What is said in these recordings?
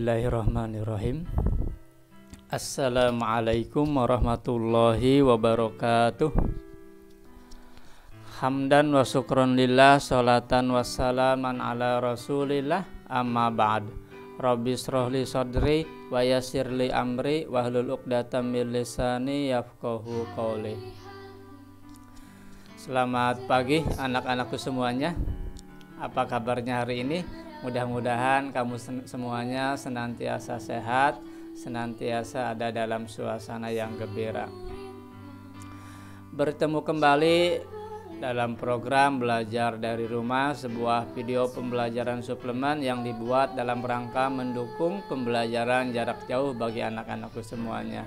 Bismillahirrahmanirrahim. Assalamualaikum warahmatullahi wabarakatuh. Hamdan wa syukron lillah, sholatan wassalaman ala rasulillah, amma ba'd. Rabbi shrahli sadri wa yassirli amri wahlul uqdatam min lisani yafqahu qawli. Selamat pagi anak-anakku semuanya. Apa kabarnya hari ini? Mudah-mudahan kamu semuanya senantiasa sehat, senantiasa ada dalam suasana yang gembira. Bertemu kembali dalam program Belajar dari Rumah, sebuah video pembelajaran suplemen yang dibuat dalam rangka mendukung pembelajaran jarak jauh bagi anak-anakku semuanya.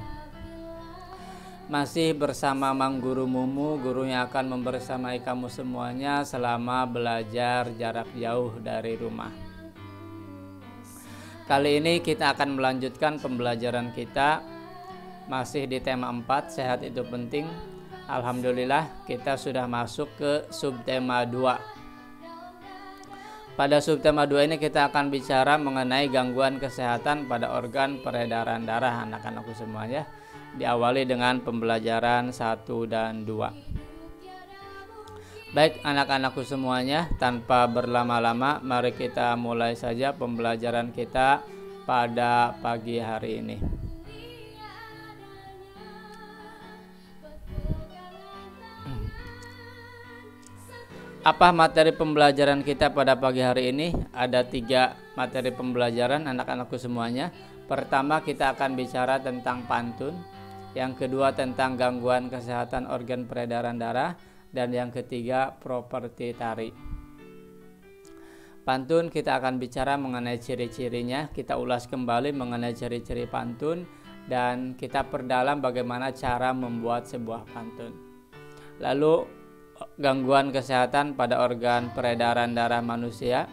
Masih bersama Mang Guru Mumu, guru yang akan membersamai kamu semuanya selama belajar jarak jauh dari rumah. Kali ini kita akan melanjutkan pembelajaran kita masih di tema 4, sehat itu penting. Alhamdulillah kita sudah masuk ke subtema 2. Pada subtema 2 ini kita akan bicara mengenai gangguan kesehatan pada organ peredaran darah anak-anakku semuanya. Diawali dengan pembelajaran 1 dan 2. Baik anak-anakku semuanya, tanpa berlama-lama mari kita mulai saja pembelajaran kita pada pagi hari ini. Apa materi pembelajaran kita pada pagi hari ini? Ada 3 materi pembelajaran anak-anakku semuanya. Pertama kita akan bicara tentang pantun, yang kedua tentang gangguan kesehatan organ peredaran darah, dan yang ketiga properti tari. Pantun kita akan bicara mengenai ciri-cirinya, kita ulas kembali mengenai ciri-ciri pantun, dan kita perdalam bagaimana cara membuat sebuah pantun. Lalu gangguan kesehatan pada organ peredaran darah manusia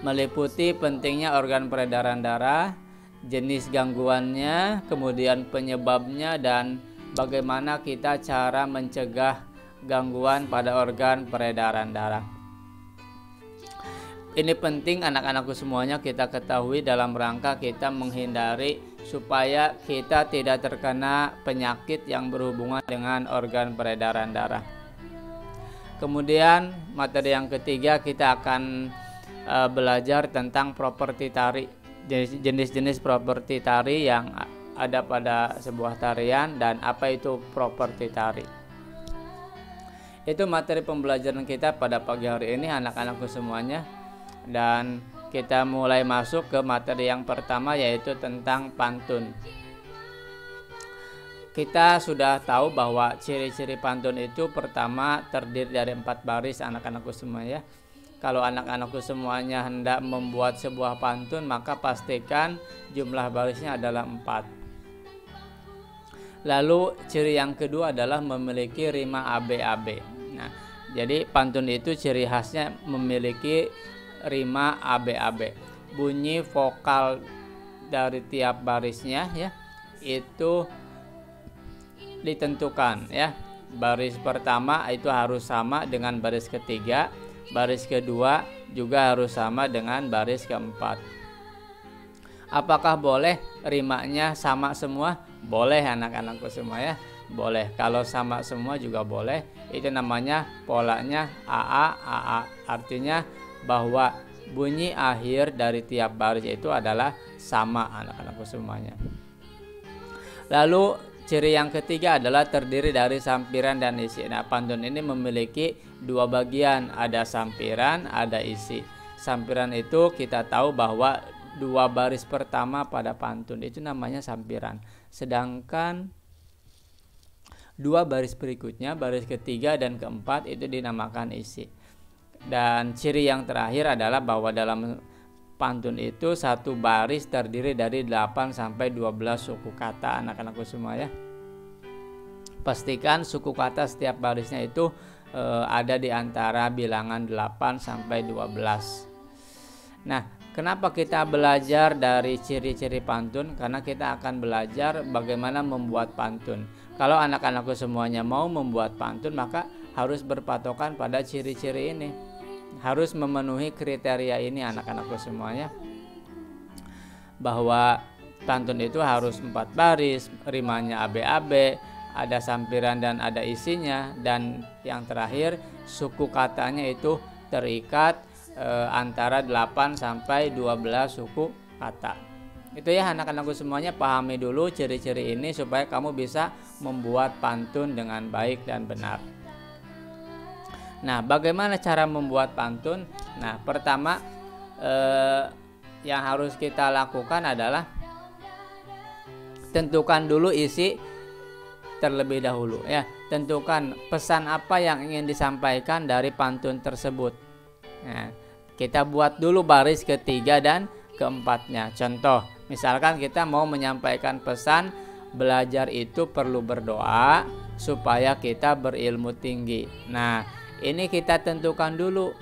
meliputi pentingnya organ peredaran darah, jenis gangguannya, kemudian penyebabnya, dan bagaimana kita cara mencegah gangguan pada organ peredaran darah. Ini penting anak-anakku semuanya kita ketahui dalam rangka kita menghindari supaya kita tidak terkena penyakit yang berhubungan dengan organ peredaran darah. Kemudian materi yang ketiga kita akan belajar tentang properti tari, jenis-jenis properti tari yang ada pada sebuah tarian dan apa itu properti tari. Itu materi pembelajaran kita pada pagi hari ini anak-anakku semuanya, dan kita mulai masuk ke materi yang pertama, yaitu tentang pantun. Kita sudah tahu bahwa ciri-ciri pantun itu pertama terdiri dari 4 baris anak-anakku semuanya. Kalau anak-anakku semuanya hendak membuat sebuah pantun, maka pastikan jumlah barisnya adalah 4. Lalu ciri yang kedua adalah memiliki rima AB-AB. Nah, jadi pantun itu ciri khasnya memiliki rima AB-AB. Bunyi vokal dari tiap barisnya ya itu ditentukan ya. Baris pertama itu harus sama dengan baris ketiga, baris kedua juga harus sama dengan baris keempat. Apakah boleh rimanya sama semua? Boleh anak-anakku semua ya, boleh. Kalau sama semua juga boleh. Itu namanya polanya AA. Artinya bahwa bunyi akhir dari tiap baris itu adalah sama anak-anakku semuanya. Lalu ciri yang ketiga adalah terdiri dari sampiran dan isi. Nah, pantun ini memiliki 2 bagian, ada sampiran, ada isi. Sampiran itu kita tahu bahwa 2 baris pertama pada pantun itu namanya sampiran. Sedangkan 2 baris berikutnya, baris ketiga dan keempat itu dinamakan isi. Dan ciri yang terakhir adalah bahwa dalam pantun itu 1 baris terdiri dari 8 sampai 12 suku kata anak-anakku semua ya. Pastikan suku kata setiap barisnya itu ada di antara bilangan 8 sampai 12. Nah, kenapa kita belajar dari ciri-ciri pantun? Karena kita akan belajar bagaimana membuat pantun. Kalau anak-anakku semuanya mau membuat pantun, maka harus berpatokan pada ciri-ciri ini. Harus memenuhi kriteria ini anak-anakku semuanya. bahwa pantun itu harus 4 baris, rimanya AB-AB, ada sampiran dan ada isinya, dan yang terakhir suku katanya itu terikat antara 8 sampai 12 suku kata. Itu ya anak-anakku semuanya, pahami dulu ciri-ciri ini supaya kamu bisa membuat pantun dengan baik dan benar. Nah, bagaimana cara membuat pantun? Nah, pertama yang harus kita lakukan adalah tentukan dulu isi terlebih dahulu ya. Tentukan pesan apa yang ingin disampaikan dari pantun tersebut. Nah, kita buat dulu baris ketiga dan keempatnya. Contoh, misalkan kita mau menyampaikan pesan belajar itu perlu berdoa supaya kita berilmu tinggi. Nah, ini kita tentukan dulu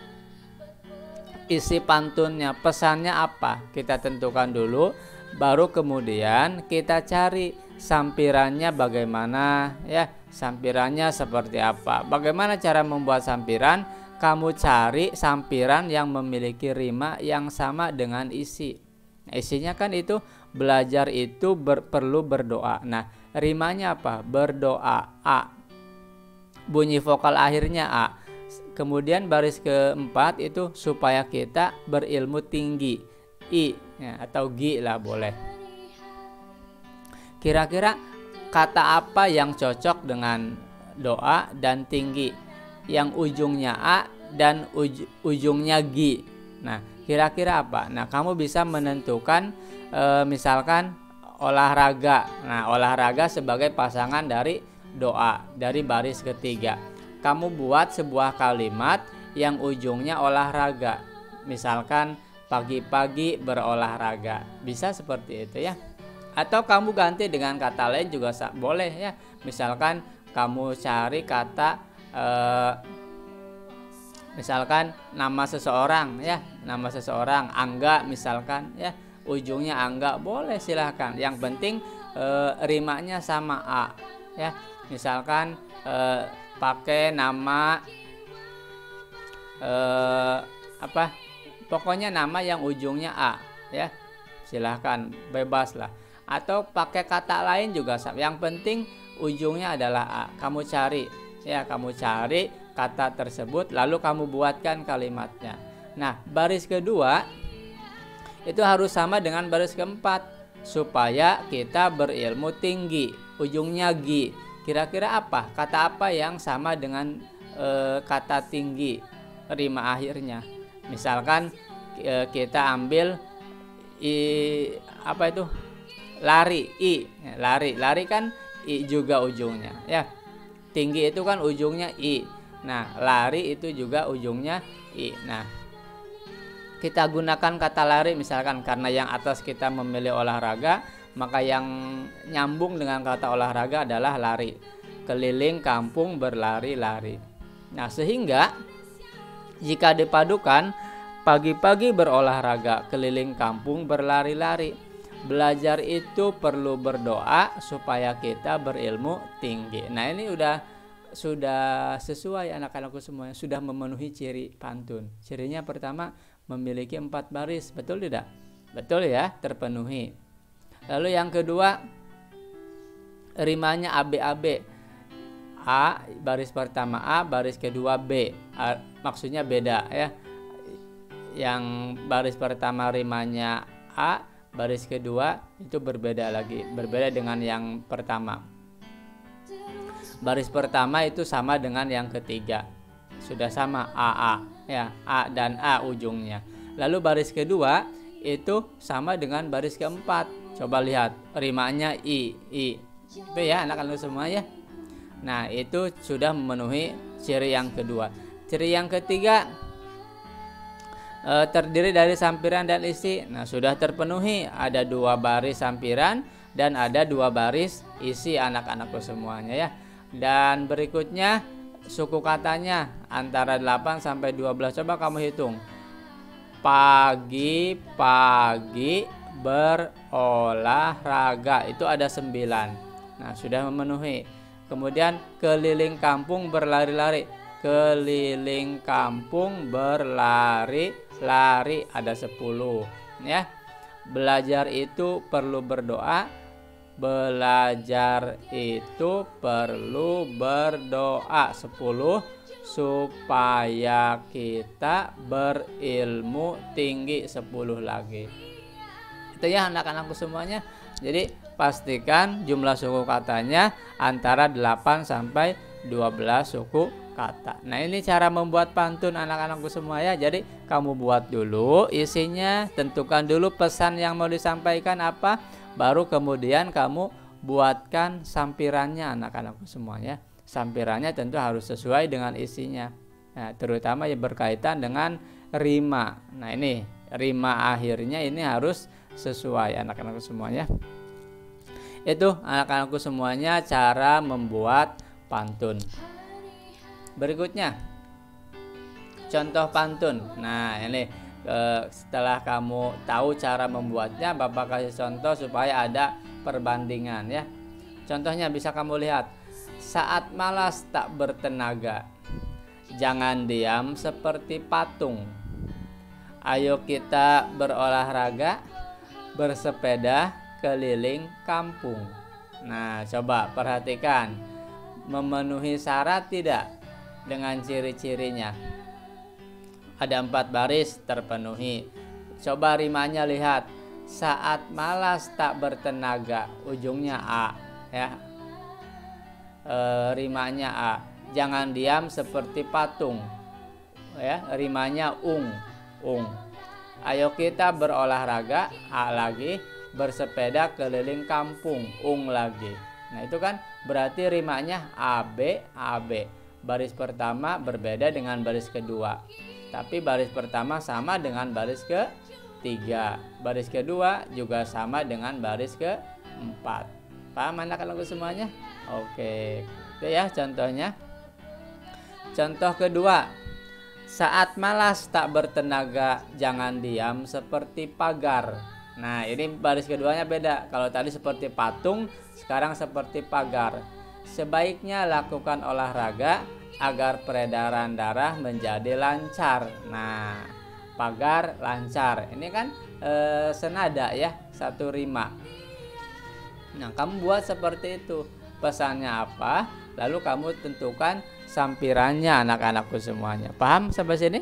isi pantunnya, pesannya apa, kita tentukan dulu, baru kemudian kita cari sampirannya bagaimana ya, sampirannya seperti apa. Bagaimana cara membuat sampiran? Kamu cari sampiran yang memiliki rima yang sama dengan isi. Nah, isinya kan itu belajar itu perlu berdoa. Nah, rimanya apa? Berdoa, A. Bunyi vokal akhirnya A. Kemudian baris keempat itu supaya kita berilmu tinggi, I ya, atau G lah boleh. Kira-kira kata apa yang cocok dengan doa dan tinggi? Yang ujungnya A dan ujungnya G. Nah, kira-kira apa? Nah, kamu bisa menentukan misalkan olahraga. Nah, olahraga sebagai pasangan dari doa dari baris ketiga. Kamu buat sebuah kalimat yang ujungnya olahraga. Misalkan pagi-pagi berolahraga. Bisa seperti itu ya. Atau kamu ganti dengan kata lain juga boleh ya. Misalkan kamu cari kata misalkan nama seseorang ya, nama seseorang Angga misalkan ya, ujungnya Angga, boleh silahkan. Yang penting rimanya sama A ya. Misalkan pakai nama apa, pokoknya nama yang ujungnya A ya, silahkan, bebas lah. Atau pakai kata lain juga, yang penting ujungnya adalah A. Kamu cari ya, kamu cari kata tersebut lalu kamu buatkan kalimatnya. Nah, baris kedua itu harus sama dengan baris keempat supaya kita berilmu tinggi, ujungnya G. Kira-kira apa? Kata apa yang sama dengan kata tinggi rima akhirnya? Misalkan kita ambil apa itu? Lari, I. Lari kan I juga ujungnya ya. Tinggi itu kan ujungnya I. Nah, lari itu juga ujungnya I. Nah, kita gunakan kata lari misalkan karena yang atas kita memilih olahraga, maka yang nyambung dengan kata olahraga adalah lari. Keliling kampung berlari-lari. Nah, sehingga jika dipadukan pagi-pagi berolahraga, keliling kampung berlari-lari. Belajar itu perlu berdoa supaya kita berilmu tinggi. Nah, ini sudah sesuai anak-anakku semuanya, sudah memenuhi ciri pantun. Cirinya pertama memiliki 4 baris, betul tidak? Betul ya, terpenuhi. Lalu yang kedua rimanya AB-AB. A baris pertama A, baris kedua B. Maksudnya beda ya. Yang baris pertama rimanya A, baris kedua itu berbeda lagi, berbeda dengan yang pertama. Baris pertama itu sama dengan yang ketiga, sudah sama AA ya, A dan A ujungnya. Lalu baris kedua itu sama dengan baris keempat. Coba lihat rimanya I. Itu ya anak-anak semua ya. Nah, itu sudah memenuhi ciri yang kedua. Ciri yang ketiga terdiri dari sampiran dan isi. Nah, sudah terpenuhi, ada 2 baris sampiran dan ada 2 baris isi anak-anakku semuanya ya. Dan berikutnya suku katanya antara 8 sampai 12. Coba kamu hitung. Pagi-pagi berolahraga itu ada 9. Nah, sudah memenuhi. Kemudian keliling kampung berlari-lari. Keliling kampung berlari-lari ada 10 ya. Belajar itu perlu berdoa. Belajar itu perlu berdoa. 10. Supaya kita berilmu tinggi. 10 lagi. Itu ya anak-anakku semuanya. Jadi pastikan jumlah suku katanya antara 8 sampai 12 suku kata. Nah, ini cara membuat pantun anak-anakku semua ya. Jadi kamu buat dulu isinya, tentukan dulu pesan yang mau disampaikan apa, baru kemudian kamu buatkan sampirannya anak-anakku semuanya. Sampirannya tentu harus sesuai dengan isinya. Nah, terutama yang berkaitan dengan rima. Nah, ini rima akhirnya ini harus sesuai anak-anakku semuanya. Itu anak-anakku semuanya cara membuat pantun. Berikutnya contoh pantun. Nah, ini setelah kamu tahu cara membuatnya, Bapak kasih contoh supaya ada perbandingan ya. Contohnya bisa kamu lihat. Saat malas tak bertenaga, jangan diam seperti patung. Ayo kita berolahraga, bersepeda keliling kampung. Nah, coba perhatikan, memenuhi syarat tidak dengan ciri-cirinya? Ada 4 baris terpenuhi. Coba rimanya lihat. Saat malas tak bertenaga, ujungnya A ya. Rimanya A. Jangan diam seperti patung ya, rimanya ung. Ayo kita berolahraga, A lagi. Bersepeda keliling kampung, ung lagi. Nah, itu kan berarti rimanya AB. Baris pertama berbeda dengan baris kedua, tapi baris pertama sama dengan baris ketiga, baris kedua juga sama dengan baris keempat. Paham anak-anakku semuanya? Oke, itu ya contohnya. Contoh kedua, saat malas tak bertenaga, jangan diam seperti pagar. Nah, ini baris keduanya beda. Kalau tadi seperti patung, sekarang seperti pagar. Sebaiknya lakukan olahraga agar peredaran darah menjadi lancar. Nah, pagar lancar. Ini kan senada ya, satu rima. Nah, kamu buat seperti itu. Pesannya apa? Lalu kamu tentukan sampirannya anak-anakku semuanya. Paham sampai sini?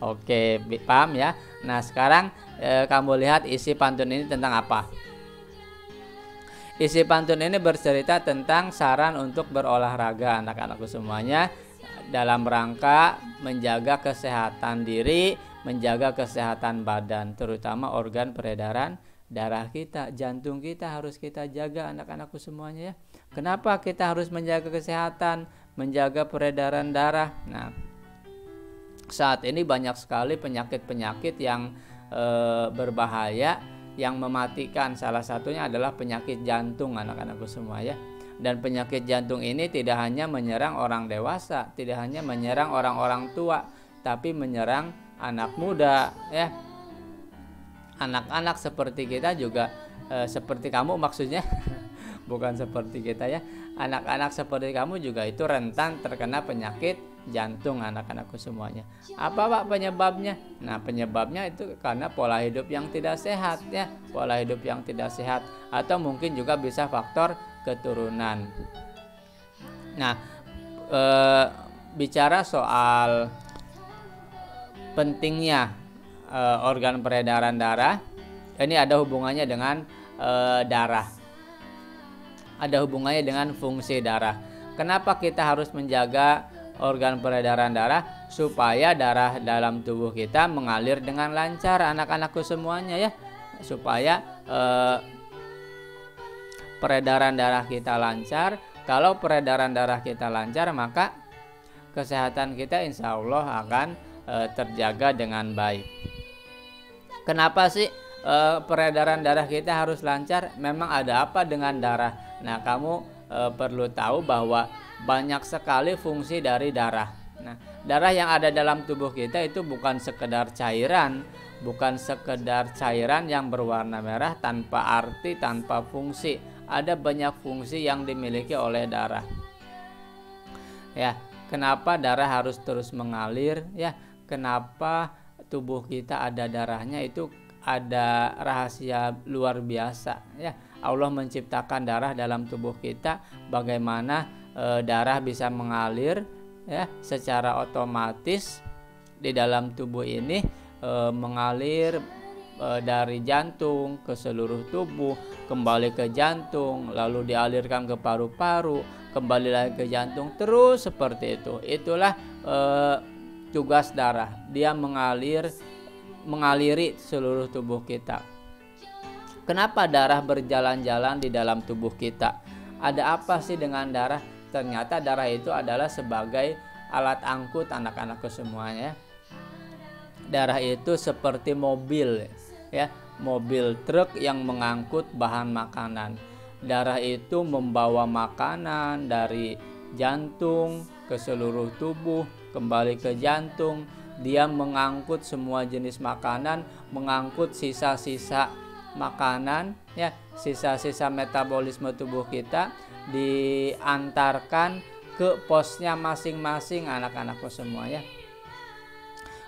Oke, paham ya. Nah, sekarang kamu lihat isi pantun ini tentang apa. Isi pantun ini bercerita tentang saran untuk berolahraga anak-anakku semuanya, dalam rangka menjaga kesehatan diri, menjaga kesehatan badan, terutama organ peredaran darah kita. Jantung kita harus kita jaga anak-anakku semuanya ya. Kenapa kita harus menjaga kesehatan, menjaga peredaran darah? Nah, saat ini banyak sekali penyakit-penyakit yang berbahaya, yang mematikan. Salah satunya adalah penyakit jantung anak-anakku semua ya. Dan penyakit jantung ini tidak hanya menyerang orang dewasa, tidak hanya menyerang orang-orang tua, tapi menyerang anak muda ya. Anak-anak seperti kita juga, seperti kamu maksudnya bukan seperti kita ya. Anak-anak seperti kamu juga itu rentan terkena penyakit jantung anak-anakku semuanya. Apa Pak penyebabnya? Nah, penyebabnya itu karena pola hidup yang tidak sehat ya, pola hidup yang tidak sehat, atau mungkin juga bisa faktor keturunan. Nah, bicara soal pentingnya organ peredaran darah, ini ada hubungannya dengan darah. Ada hubungannya dengan fungsi darah. Kenapa kita harus menjaga organ peredaran darah? Supaya darah dalam tubuh kita mengalir dengan lancar anak-anakku semuanya ya. Supaya peredaran darah kita lancar. Kalau peredaran darah kita lancar, maka kesehatan kita insya Allah akan terjaga dengan baik. Kenapa sih peredaran darah kita harus lancar? Memang ada apa dengan darah? Nah, kamu perlu tahu bahwa banyak sekali fungsi dari darah. Nah, darah yang ada dalam tubuh kita itu bukan sekedar cairan, bukan sekedar cairan yang berwarna merah tanpa arti, tanpa fungsi. Ada banyak fungsi yang dimiliki oleh darah. Ya, kenapa darah harus terus mengalir? Ya, kenapa tubuh kita ada darahnya itu ada rahasia luar biasa ya. Allah menciptakan darah dalam tubuh kita, bagaimana darah bisa mengalir ya secara otomatis di dalam tubuh ini, mengalir dari jantung ke seluruh tubuh, kembali ke jantung, lalu dialirkan ke paru-paru, kembali lagi ke jantung, terus seperti itu. Itulah tugas darah, dia mengaliri seluruh tubuh kita. Kenapa darah berjalan-jalan di dalam tubuh kita? Ada apa sih dengan darah? Ternyata darah itu adalah sebagai alat angkut anak-anakku semuanya. Darah itu seperti mobil ya, mobil truk yang mengangkut bahan makanan. Darah itu membawa makanan dari jantung ke seluruh tubuh, kembali ke jantung. Dia mengangkut semua jenis makanan, mengangkut sisa-sisa makanan ya, sisa-sisa metabolisme tubuh kita, diantarkan ke posnya masing-masing anak-anakku semua ya.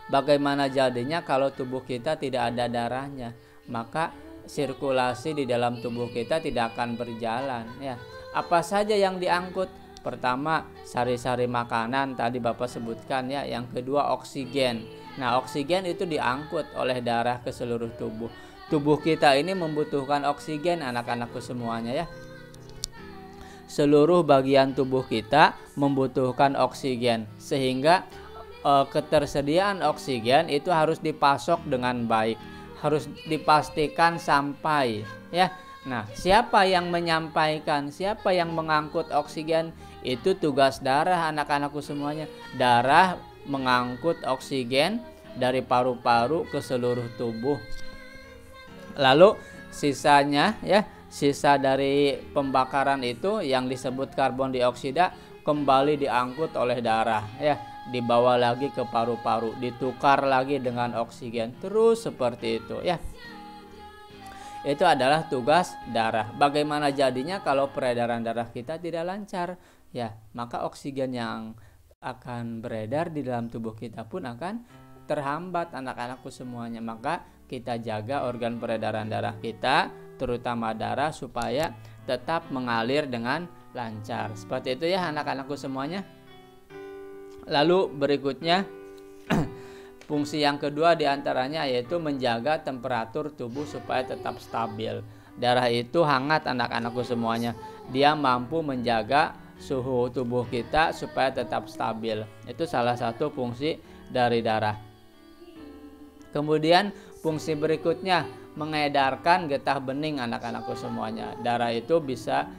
Bagaimana jadinya kalau tubuh kita tidak ada darahnya? Maka sirkulasi di dalam tubuh kita tidak akan berjalan ya. Apa saja yang diangkut? Pertama, sari-sari makanan tadi Bapak sebutkan ya. Yang kedua, oksigen. Nah, oksigen itu diangkut oleh darah ke seluruh tubuh. Tubuh kita ini membutuhkan oksigen anak-anakku semuanya ya. Seluruh bagian tubuh kita membutuhkan oksigen, sehingga ketersediaan oksigen itu harus dipasok dengan baik, harus dipastikan sampai ya. Nah, siapa yang menyampaikan, siapa yang mengangkut oksigen? Itu tugas darah anak-anakku semuanya. Darah mengangkut oksigen dari paru-paru ke seluruh tubuh. Lalu sisanya ya, sisa dari pembakaran itu yang disebut karbon dioksida kembali diangkut oleh darah ya, dibawa lagi ke paru-paru, ditukar lagi dengan oksigen, terus seperti itu ya. Itu adalah tugas darah. Bagaimana jadinya kalau peredaran darah kita tidak lancar ya? Maka oksigen yang akan beredar di dalam tubuh kita pun akan terhambat anak-anakku semuanya. Maka kita jaga organ peredaran darah kita, terutama darah, supaya tetap mengalir dengan lancar. Seperti itu ya anak-anakku semuanya. Lalu berikutnya fungsi yang kedua diantaranya yaitu menjaga temperatur tubuh supaya tetap stabil. Darah itu hangat anak-anakku semuanya. Dia mampu menjaga suhu tubuh kita supaya tetap stabil. Itu salah satu fungsi dari darah. Kemudian fungsi berikutnya mengedarkan getah bening anak-anakku semuanya. Darah itu bisa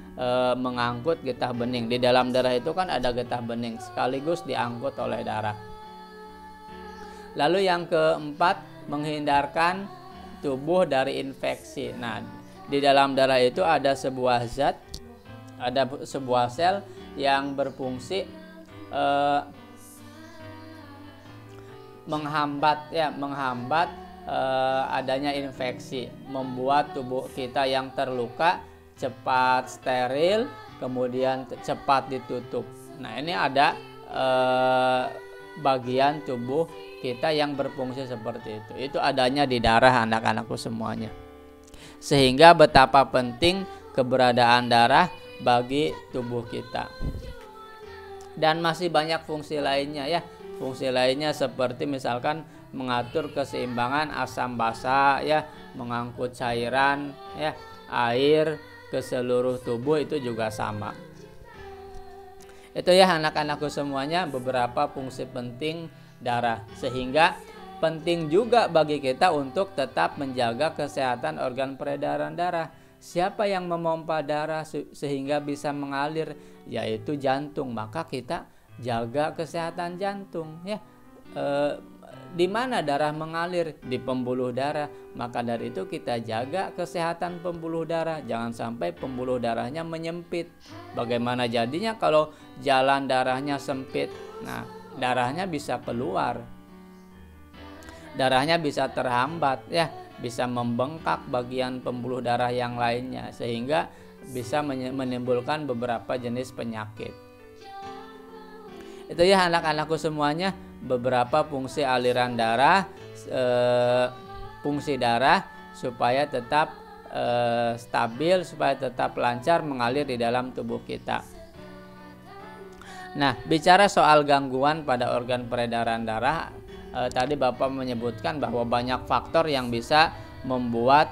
mengangkut getah bening. Di dalam darah itu kan ada getah bening, sekaligus diangkut oleh darah. Lalu yang keempat, menghindarkan tubuh dari infeksi. Nah, di dalam darah itu ada sebuah zat, ada sebuah sel yang berfungsi menghambat adanya infeksi, membuat tubuh kita yang terluka cepat steril, kemudian cepat ditutup. Nah, ini ada bagian tubuh kita yang berfungsi seperti itu. Itu adanya di darah anak-anakku semuanya. Sehingga betapa penting keberadaan darah bagi tubuh kita. Dan masih banyak fungsi lainnya ya. Fungsi lainnya seperti misalkan mengatur keseimbangan asam basa ya, mengangkut cairan ya, air ke seluruh tubuh, itu juga sama. Itu ya anak-anakku semuanya beberapa fungsi penting darah, sehingga penting juga bagi kita untuk tetap menjaga kesehatan organ peredaran darah. Siapa yang memompa darah sehingga bisa mengalir? Yaitu jantung. Maka kita jaga kesehatan jantung ya. Di mana darah mengalir? Di pembuluh darah. Maka dari itu kita jaga kesehatan pembuluh darah, jangan sampai pembuluh darahnya menyempit. Bagaimana jadinya kalau jalan darahnya sempit? Nah, darahnya bisa keluar, darahnya bisa terhambat ya, bisa membengkak bagian pembuluh darah yang lainnya, sehingga bisa menimbulkan beberapa jenis penyakit. Itu ya anak-anakku semuanya beberapa fungsi aliran darah fungsi darah supaya tetap stabil, supaya tetap lancar mengalir di dalam tubuh kita. Nah, bicara soal gangguan pada organ peredaran darah, tadi Bapak menyebutkan bahwa banyak faktor yang bisa membuat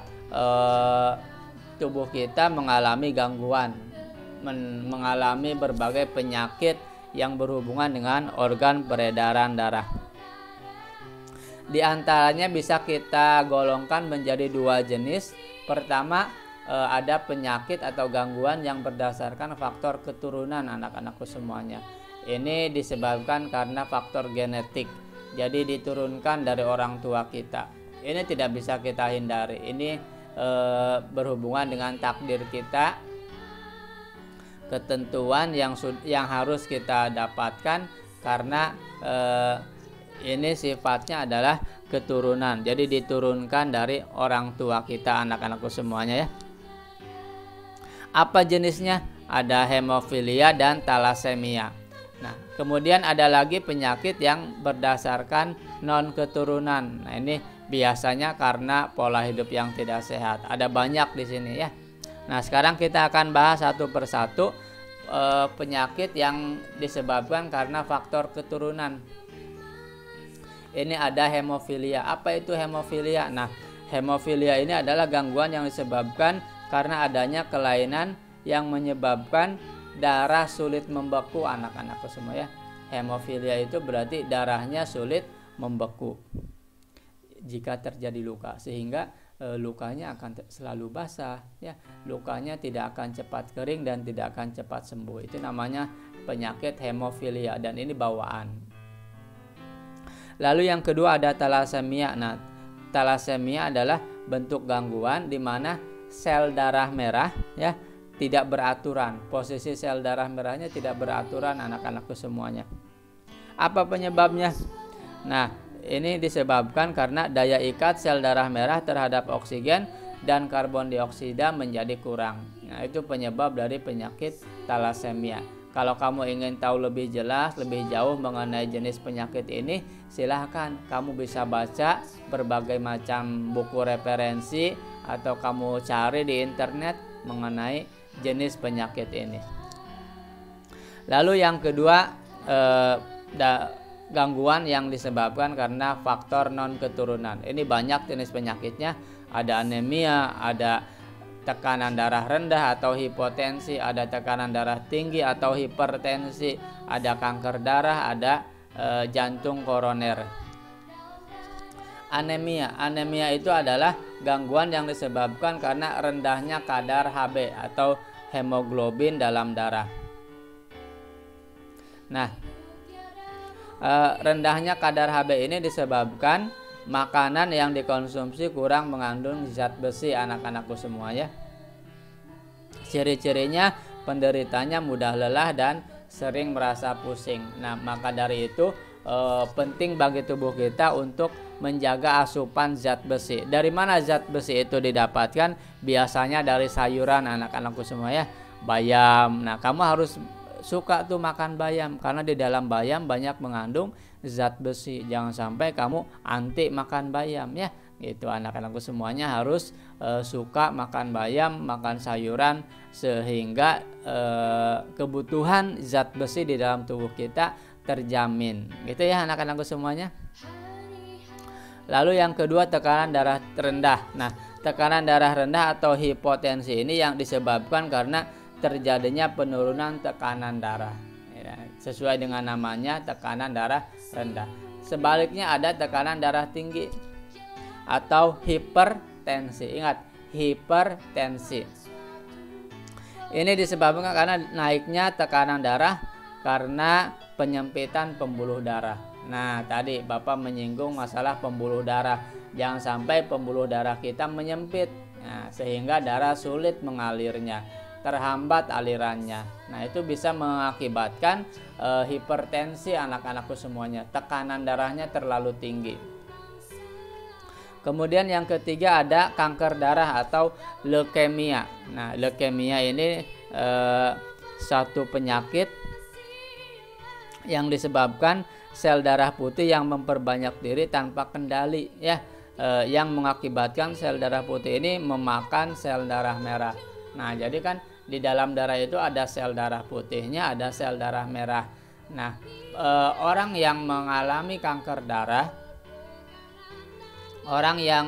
tubuh kita mengalami gangguan, mengalami berbagai penyakit yang berhubungan dengan organ peredaran darah. Di antaranya bisa kita golongkan menjadi 2 jenis. Pertama, ada penyakit atau gangguan yang berdasarkan faktor keturunan anak-anakku semuanya. Ini disebabkan karena faktor genetik, jadi diturunkan dari orang tua kita. Ini tidak bisa kita hindari. Ini berhubungan dengan takdir kita, ketentuan yang harus kita dapatkan, karena ini sifatnya adalah keturunan, jadi diturunkan dari orang tua kita, anak-anakku semuanya ya. Apa jenisnya? Ada hemofilia dan talasemia. Nah, kemudian ada lagi penyakit yang berdasarkan non keturunan. Nah, ini biasanya karena pola hidup yang tidak sehat. Ada banyak di sini ya. Nah, sekarang kita akan bahas satu persatu penyakit yang disebabkan karena faktor keturunan. Ini ada hemofilia. Apa itu hemofilia? Nah, hemofilia ini adalah gangguan yang disebabkan karena adanya kelainan yang menyebabkan darah sulit membeku, anak-anakku semua ya. Hemofilia itu berarti darahnya sulit membeku jika terjadi luka, sehingga lukanya akan selalu basah ya. Lukanya tidak akan cepat kering dan tidak akan cepat sembuh. Itu namanya penyakit hemofilia dan ini bawaan. Lalu yang kedua ada talasemia. Nah, talasemia adalah bentuk gangguan di mana sel darah merah ya tidak beraturan. Posisi sel darah merahnya tidak beraturan, anak-anakku semuanya. Apa penyebabnya? Nah, ini disebabkan karena daya ikat sel darah merah terhadap oksigen dan karbon dioksida menjadi kurang. Nah, itu penyebab dari penyakit talasemia. Kalau kamu ingin tahu lebih jelas, lebih jauh mengenai jenis penyakit ini, silahkan kamu bisa baca berbagai macam buku referensi atau kamu cari di internet mengenai jenis penyakit ini. Lalu yang kedua, gangguan yang disebabkan karena faktor non keturunan. Ini banyak jenis penyakitnya. Ada anemia, ada tekanan darah rendah atau hipotensi, ada tekanan darah tinggi atau hipertensi, ada kanker darah, ada jantung koroner. Anemia itu adalah gangguan yang disebabkan karena rendahnya kadar Hb atau hemoglobin dalam darah. Nah, rendahnya kadar Hb ini disebabkan makanan yang dikonsumsi kurang mengandung zat besi, anak-anakku semua ya. Ciri-cirinya penderitanya mudah lelah dan sering merasa pusing. Nah, maka dari itu penting bagi tubuh kita untuk menjaga asupan zat besi. Dari mana zat besi itu didapatkan? Biasanya dari sayuran, anak-anakku semua ya. Bayam. Nah, kamu harus suka tuh makan bayam karena di dalam bayam banyak mengandung zat besi. Jangan sampai kamu anti makan bayam ya. Gitu, anak-anakku semuanya harus suka makan bayam, makan sayuran, sehingga kebutuhan zat besi di dalam tubuh kita terjamin. Gitu ya anak-anakku semuanya. Lalu yang kedua, tekanan darah rendah. Nah, tekanan darah rendah atau hipotensi ini yang disebabkan karena terjadinya penurunan tekanan darah. Ya, sesuai dengan namanya, tekanan darah rendah. Sebaliknya ada tekanan darah tinggi atau hipertensi. Ingat, hipertensi. Ini disebabkan karena naiknya tekanan darah karena penyempitan pembuluh darah. Nah, tadi Bapak menyinggung masalah pembuluh darah. Jangan sampai pembuluh darah kita menyempit, nah, sehingga darah sulit mengalirnya, terhambat alirannya. Nah, itu bisa mengakibatkan hipertensi, anak-anakku semuanya. Tekanan darahnya terlalu tinggi. Kemudian yang ketiga ada kanker darah atau leukemia. Nah, leukemia ini satu penyakit yang disebabkan sel darah putih yang memperbanyak diri tanpa kendali ya. yang mengakibatkan sel darah putih ini memakan sel darah merah. Nah, jadi kan di dalam darah itu ada sel darah putihnya, ada sel darah merah. Nah, orang yang mengalami kanker darah, orang yang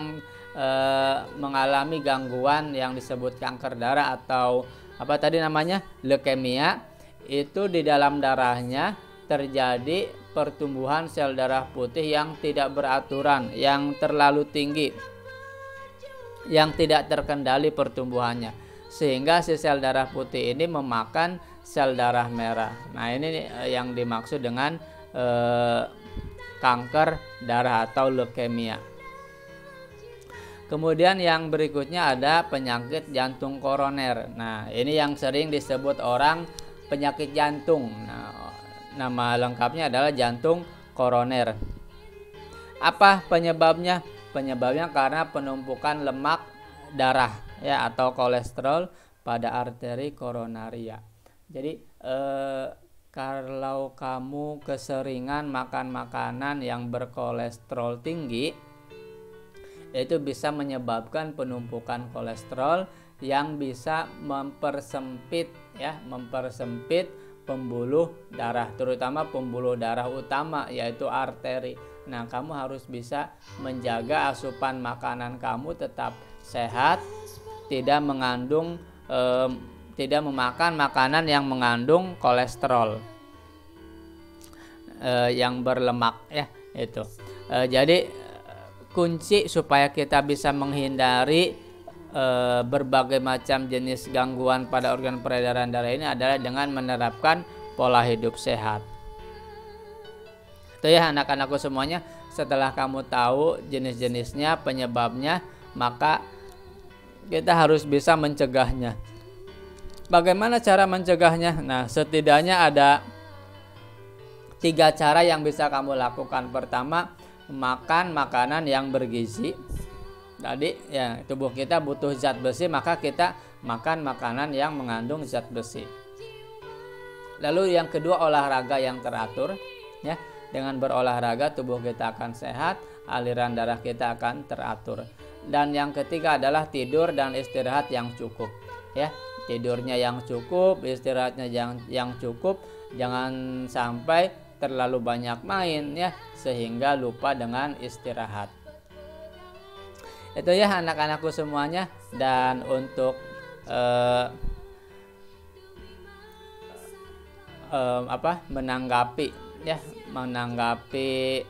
mengalami gangguan yang disebut kanker darah atau apa tadi namanya, leukemia, itu di dalam darahnya terjadi pertumbuhan sel darah putih yang tidak beraturan, yang terlalu tinggi, yang tidak terkendali pertumbuhannya, sehingga si sel darah putih ini memakan sel darah merah. Nah, ini yang dimaksud dengan kanker darah atau leukemia. Kemudian yang berikutnya ada penyakit jantung koroner. Nah, ini yang sering disebut orang penyakit jantung. Nah, nama lengkapnya adalah jantung koroner. Apa penyebabnya? Penyebabnya karena penumpukan lemak darah ya atau kolesterol pada arteri koronaria. Jadi kalau kamu keseringan makan makanan yang berkolesterol tinggi, itu bisa menyebabkan penumpukan kolesterol yang bisa mempersempit pembuluh darah, terutama pembuluh darah utama yaitu arteri. Nah, kamu harus bisa menjaga asupan makanan kamu tetap sehat, tidak memakan makanan yang mengandung kolesterol yang berlemak ya itu. Jadi kunci supaya kita bisa menghindari berbagai macam jenis gangguan pada organ peredaran darah ini adalah dengan menerapkan pola hidup sehat. Itu ya anak-anakku semuanya, setelah kamu tahu jenis-jenisnya, penyebabnya, maka kita harus bisa mencegahnya. Bagaimana cara mencegahnya? Nah, setidaknya ada 3 cara yang bisa kamu lakukan. Pertama, makan makanan yang bergizi. Tadi ya, tubuh kita butuh zat besi, maka kita makan makanan yang mengandung zat besi. Lalu yang kedua, olahraga yang teratur ya. Dengan berolahraga tubuh kita akan sehat, aliran darah kita akan teratur. Dan yang ketiga adalah tidur dan istirahat yang cukup ya. Tidurnya yang cukup, istirahatnya yang cukup, jangan sampai terlalu banyak main ya sehingga lupa dengan istirahat. Itu ya anak-anakku semuanya. Dan untuk menanggapi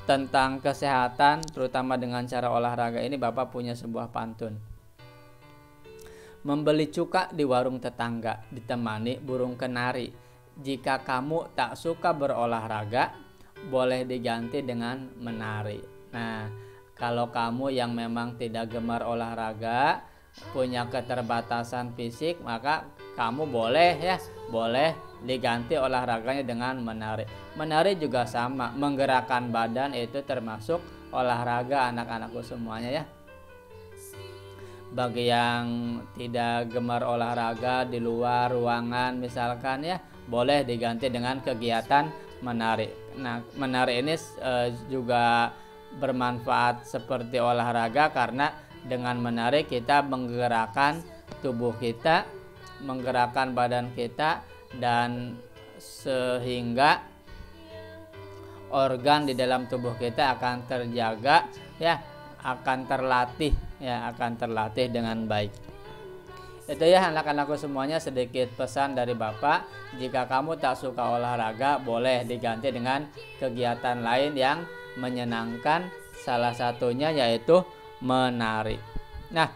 tentang kesehatan terutama dengan cara olahraga ini, Bapak punya sebuah pantun. Membeli cuka di warung tetangga ditemani burung kenari. Jika kamu tak suka berolahraga, boleh diganti dengan menari. Nah, kalau kamu yang memang tidak gemar olahraga, punya keterbatasan fisik, maka kamu boleh diganti olahraganya dengan menari. Menari juga sama, menggerakkan badan itu termasuk olahraga anak-anakku semuanya ya. Bagi yang tidak gemar olahraga di luar ruangan misalkan ya, boleh diganti dengan kegiatan menari. Nah, menari ini juga bermanfaat seperti olahraga karena dengan menari kita menggerakkan tubuh kita, menggerakkan badan kita, dan sehingga organ di dalam tubuh kita akan terjaga ya, akan terlatih dengan baik. Itu ya anak-anakku semuanya, sedikit pesan dari Bapak. Jika kamu tak suka olahraga, boleh diganti dengan kegiatan lain yang menyenangkan, salah satunya yaitu menari. Nah,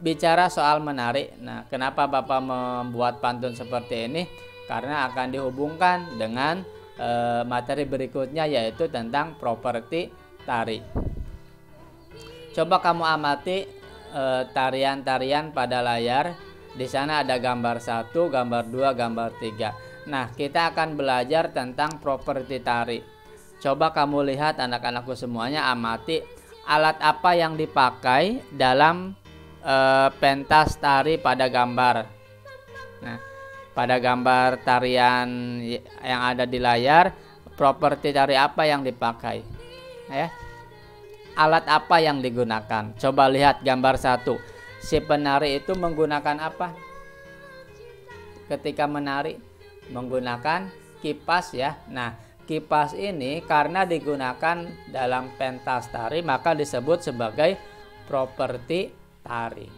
bicara soal menari, nah kenapa Bapak membuat pantun seperti ini? Karena akan dihubungkan dengan materi berikutnya yaitu tentang properti tari. Coba kamu amati tarian-tarian pada layar. Di sana ada gambar 1, gambar 2, gambar 3. Nah, kita akan belajar tentang properti tari. Coba kamu lihat anak-anakku semuanya, amati alat apa yang dipakai dalam pentas tari pada gambar. Nah, pada gambar tarian yang ada di layar, properti tari apa yang dipakai? Ya. alat apa yang digunakan? Coba lihat gambar 1. Si penari itu menggunakan apa? Ketika menari menggunakan kipas ya. Nah, kipas ini karena digunakan dalam pentas tari maka disebut sebagai properti tari.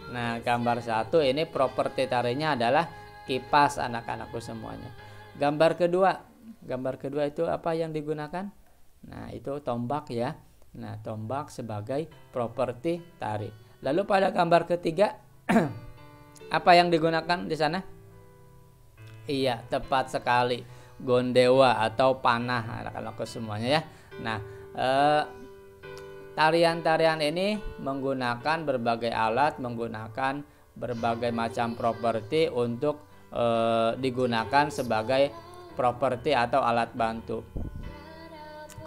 Nah, gambar 1 ini properti tarinya adalah kipas anak-anakku semuanya. Gambar kedua itu apa yang digunakan? Nah, itu tombak ya. Nah, tombak sebagai properti tari. Lalu pada gambar ketiga apa yang digunakan di sana? Iya, tepat sekali. Gondewa atau panah anak-anakku semuanya ya. Nah, tarian-tarian ini menggunakan berbagai alat, menggunakan berbagai macam properti untuk digunakan sebagai properti atau alat bantu.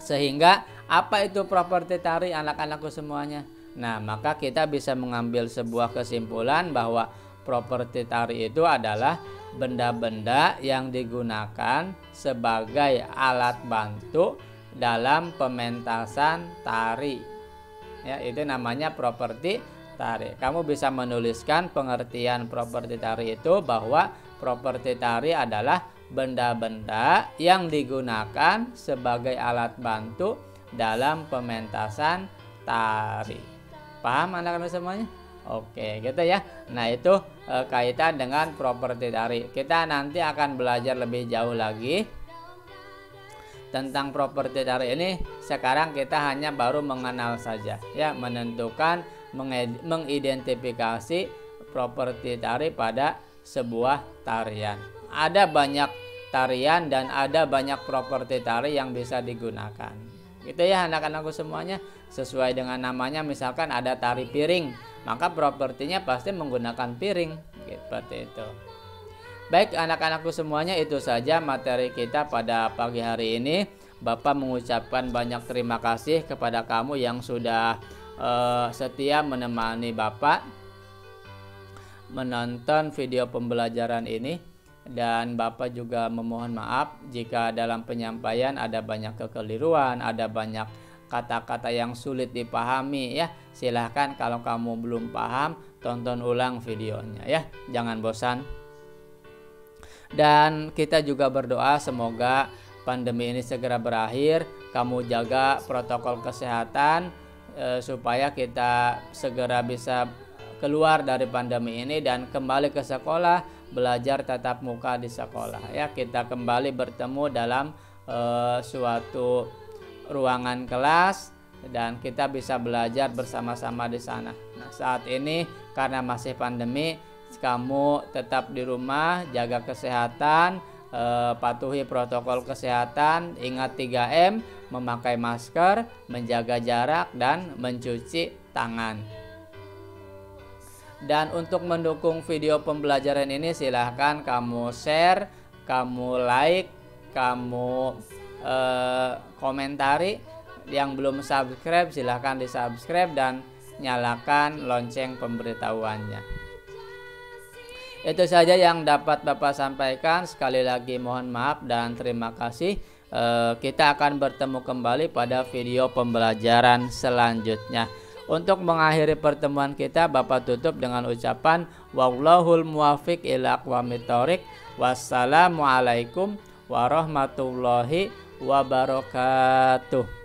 Sehingga apa itu properti tari anak-anakku semuanya? Nah, maka kita bisa mengambil sebuah kesimpulan bahwa properti tari itu adalah benda-benda yang digunakan sebagai alat bantu dalam pementasan tari. Ya, itu namanya properti tari. Kamu bisa menuliskan pengertian properti tari itu bahwa properti tari adalah benda-benda yang digunakan sebagai alat bantu dalam pementasan tari. Paham anak-anak semuanya? Oke, gitu ya. Nah, itu kaitan dengan properti tari. Kita nanti akan belajar lebih jauh lagi tentang properti tari ini. Sekarang kita hanya baru mengenal saja ya, menentukan, mengidentifikasi properti tari pada sebuah tarian. Ada banyak tarian dan ada banyak properti tari yang bisa digunakan. Gitu ya anak-anakku semuanya. Sesuai dengan namanya, misalkan ada tari piring, maka propertinya pasti menggunakan piring. Seperti itu. Baik anak-anakku semuanya, itu saja materi kita pada pagi hari ini. Bapak mengucapkan banyak terima kasih kepada kamu yang sudah setia menemani Bapak menonton video pembelajaran ini. Dan Bapak juga memohon maaf jika dalam penyampaian ada banyak kekeliruan, ada banyak kata-kata yang sulit dipahami ya. Silahkan kalau kamu belum paham, tonton ulang videonya ya, jangan bosan. Dan kita juga berdoa semoga pandemi ini segera berakhir. Kamu jaga protokol kesehatan supaya kita segera bisa keluar dari pandemi ini dan kembali ke sekolah, belajar tatap muka di sekolah ya. Kita kembali bertemu dalam suatu ruangan kelas dan kita bisa belajar bersama-sama di sana. Nah, saat ini karena masih pandemi, kamu tetap di rumah, jaga kesehatan, patuhi protokol kesehatan, ingat 3M, memakai masker, menjaga jarak dan mencuci tangan. Dan untuk mendukung video pembelajaran ini silahkan kamu share, kamu like, kamu komentari. Yang belum subscribe silahkan di subscribe dan nyalakan lonceng pemberitahuannya. Itu saja yang dapat Bapak sampaikan. Sekali lagi mohon maaf dan terima kasih. Kita akan bertemu kembali pada video pembelajaran selanjutnya. Untuk mengakhiri pertemuan kita, Bapak tutup dengan ucapan wallahul muwaffiq ila aqwamit thoriq. Wassalamualaikum warahmatullahi wabarakatuh.